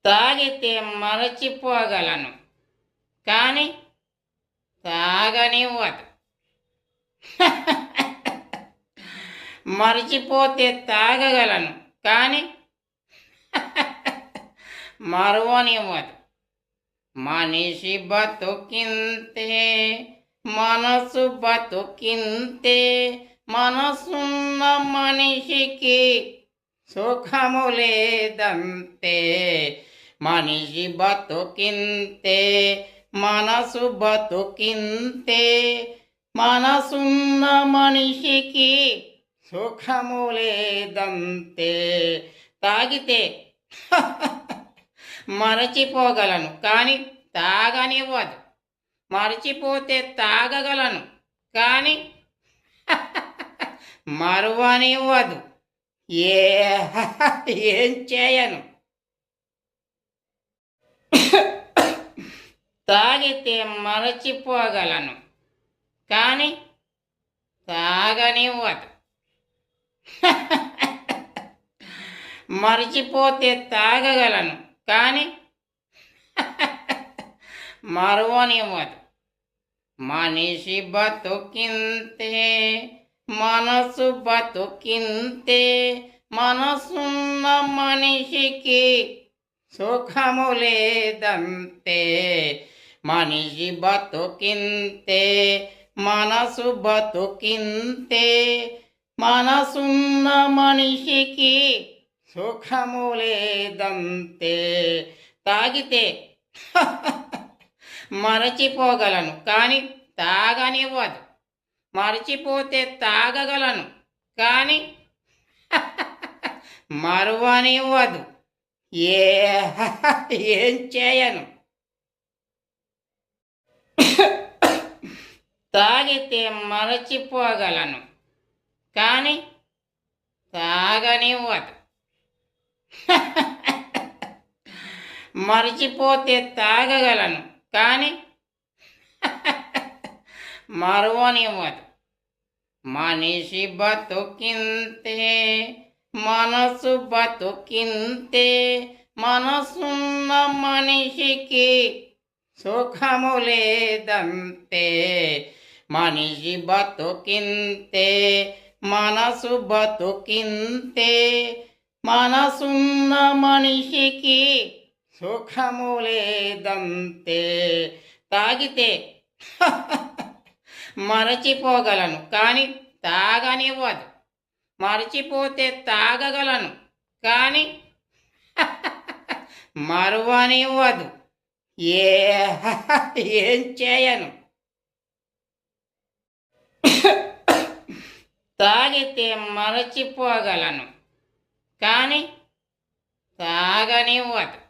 తాగితే మరచిపోగలను కానీ తాగనివ్వదు. మరచిపోతే తాగగలను కానీ మరువనివ్వదు. మనిషి బతుకింతే, మనసు బతుకింతే, మనసున్న మనిషికి సుఖము లేదంతే. మనిషి బతుకింతే, మనసు బతుకింతే, మనసున్న మనిషికి సుఖము లేదంతే. తాగితే మరచిపోగలను కానీ తాగనివ్వదు. మరచిపోతే తాగగలను కానీ మరువనివ్వదు. ఏం చేయను? తాగితే మరచిపోగలను కానీ తాగనివ్వదు. మరచిపోతే తాగగలను కానీ మరువనివ్వదు. మనిషి బతుకింతే, మనసు బతుకింతే, మనసున్న మనిషికి సుఖము లేదంతే. మనిషి బతుకింతే, మనసు బతుకింతే, మనసున్న మనిషికి సుఖము లేదంతే. తాగితే మరచిపోగలను కానీ తాగనివ్వదు. మరచిపోతే తాగగలను కానీ మరువనివ్వదు. ఏం చేయను? తాగితే మరచిపోగలను కానీ తాగనివ్వదు. మరచిపోతే తాగగలను కానీ మరువనివ్వదు. మనిషి బతుకింతే, మనసు బతుకింతే, మనసున్న మనిషికి సుఖము లేదంతే. మనిషి బతుకింతే, మనసు బతుకింతే, మనసున్న మనిషికి సుఖము లేదంతే. తాగితే మరచిపోగలను కానీ తాగనివ్వదు. మరచిపోతే తాగగలను కానీ మరువనివ్వదు. ఏం చేయను? తాగితే మరచిపోగలను కానీ తాగనివ్వదు.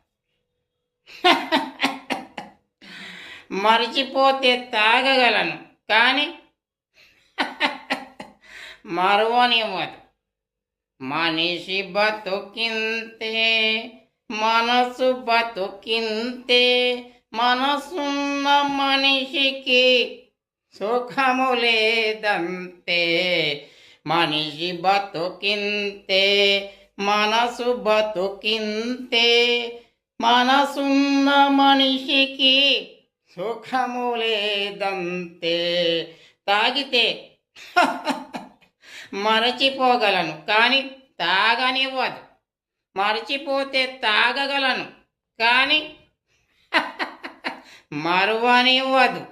మరచిపోతే తాగగలను కానీ మరువనివ్వదు. మనిషి బతుకింతే, మనసు బతుకింతే, మనసున్న మనిషికి సుఖము లేదంతే. మనిషి బతుకింతే, మనసు బతుకింతే, మనసున్న మనిషికి సుఖము లేదంతే. తాగితే మరచిపోగలను కానీ తాగనివ్వదు. మరచిపోతే తాగగలను కానీ మరువనివ్వదు.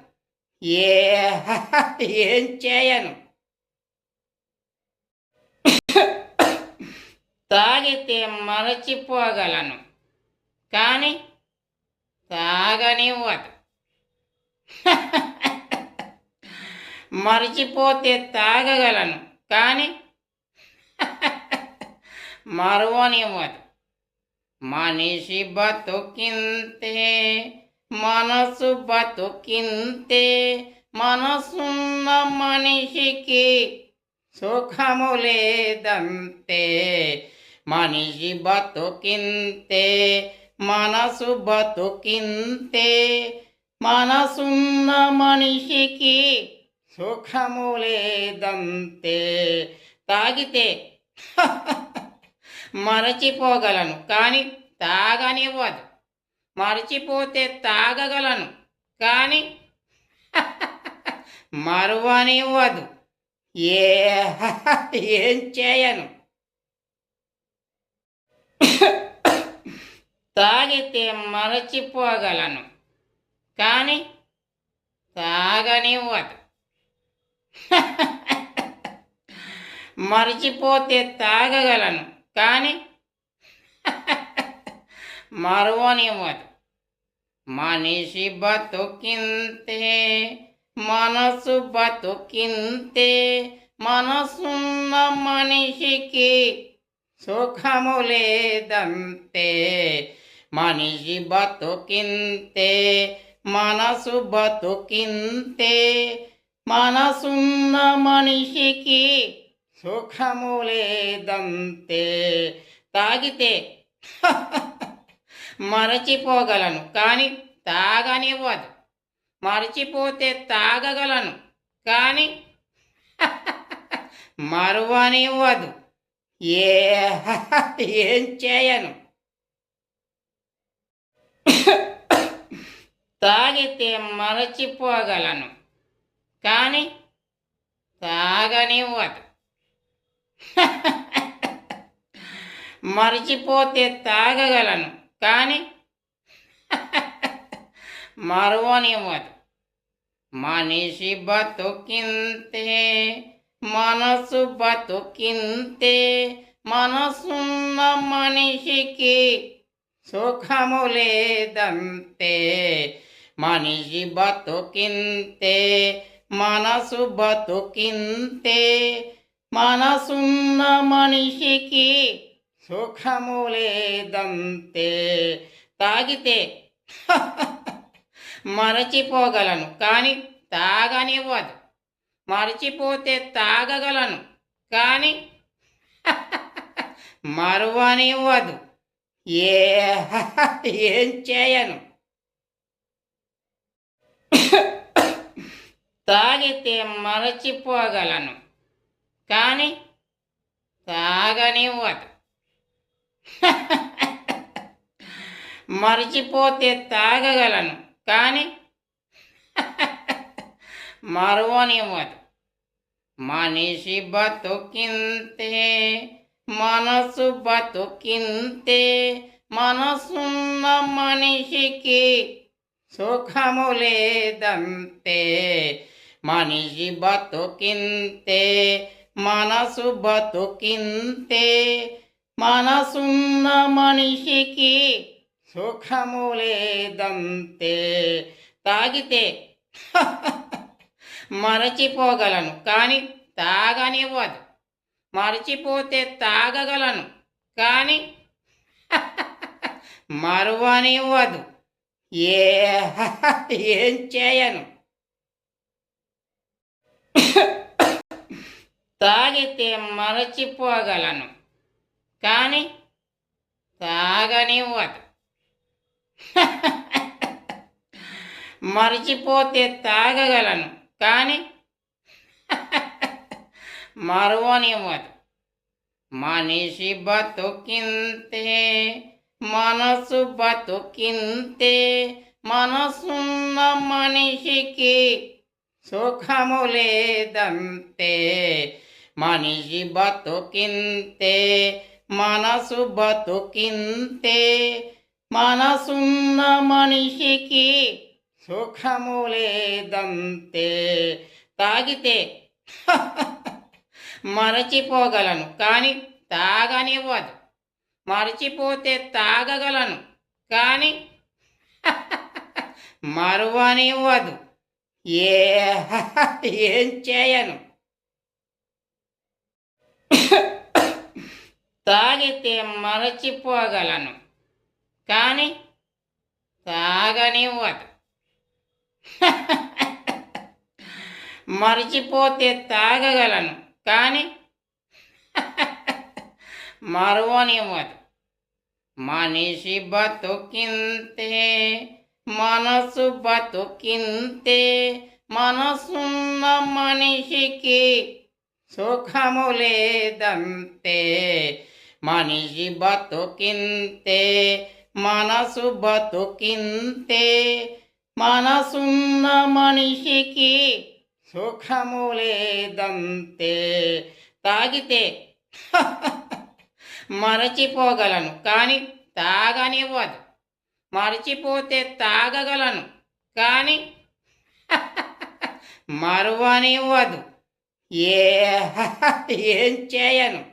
ఏం చేయను? తాగితే మరచిపోగలను కానీ తాగనివ్వదు. మరచిపోతే తాగగలను కానీ మరువనివ్వదు. మనిషి బతుకింతే, మనసు బతుకింతే, మనసున్న మనిషికి సుఖము లేదంతే. మనిషి బతుకింతే, మనసు బతుకింతే, మనసున్న మనిషికి సుఖము లేదంతే. తాగితే మరచిపోగలను కానీ తాగనివ్వదు. మరచిపోతే తాగగలను కానీ మరువనివ్వదు. ఏ ఏం చేయను? తాగితే మరచిపోగలను కానీ తాగనివ్వదు. మరచిపోతే తాగగలను కానీ మరువనివ్వదు. మనిషి బతుకింతే, మనసు బతుకింతే, మనసున్న మనిషికి సుఖము లేదంతే. మనిషి బతుకింతే, మనసు బతుకింతే, మనసున్న మనిషికి సుఖము లేదంతే. తాగితే మరచిపోగలను కానీ తాగనివ్వదు. మరచిపోతే తాగగలను కానీ మరువనివ్వదు. ఏం చేయను? తాగితే మరచిపోగలను కానీ తాగనివ్వదు. మరచిపోతే తాగగలను కానీ మరువనివ్వదు. మనిషి బతుకింతే, మనసు బతుకింతే, మనసున్న మనిషికి సుఖము లేదంతే. మనిషి బతుకింతే, మనసు బతుకింతే, మనసున్న మనిషికి సుఖము లేదంతే. తాగితే మరచిపోగలను కానీ తాగనివ్వదు. మరచిపోతే తాగగలను కానీ మరువనివ్వదు. ఏం చేయను? తాగితే మరచిపోగలను కానీ తాగనివ్వదు. మరచిపోతే తాగగలను కానీ మరువనివ్వదు. మనిషి బతుకింతే, మనసు బతుకింతే, మనసున్న మనిషికి సుఖము లేదంతే. మనిషి బతుకింతే, మనసు బతుకింతే, మనసున్న మనిషికి సుఖము లేదంతే. తాగితే మరచిపోగలను కానీ తాగనివ్వదు. మరచిపోతే తాగగలను కానీ మరువనివ్వదు. ఏం చేయను? తాగితే మరచిపోగలను కానీ తాగనివ్వదు. మరచిపోతే తాగగలను కానీ మరువనివ్వదు. మనిషి బతుకింతే, మనసు బతుకింతే, మనసున్న మనిషికి సుఖము లేదంతే. మనిషి బతుకింతే, మనసు బతుకింతే, మనసున్న మనిషికి సుఖము లేదంతే. తాగితే మరచిపోగలను కానీ తాగనివ్వదు. మరచిపోతే తాగగలను కానీ మరువనివ్వదు. ఏం చేయను? తాగితే మరచిపోగలను కానీ తాగనివ్వదు. మరచిపోతే తాగగలను కానీ మరువనివ్వదు. మనిషి బతుకింతే, మనసు బతుకింతే, మనసున్న మనిషికి సుఖము లేదంతే. మనిషి బతుకింతే, మనసు బతుకింతే మనసున్న మనిషికి సుఖము లేదంతే. తాగితే మరచిపోగలను కానీ తాగనివ్వదు, మరచిపోతే తాగగలను కానీ మరువనివ్వదు. ఏం చేయను.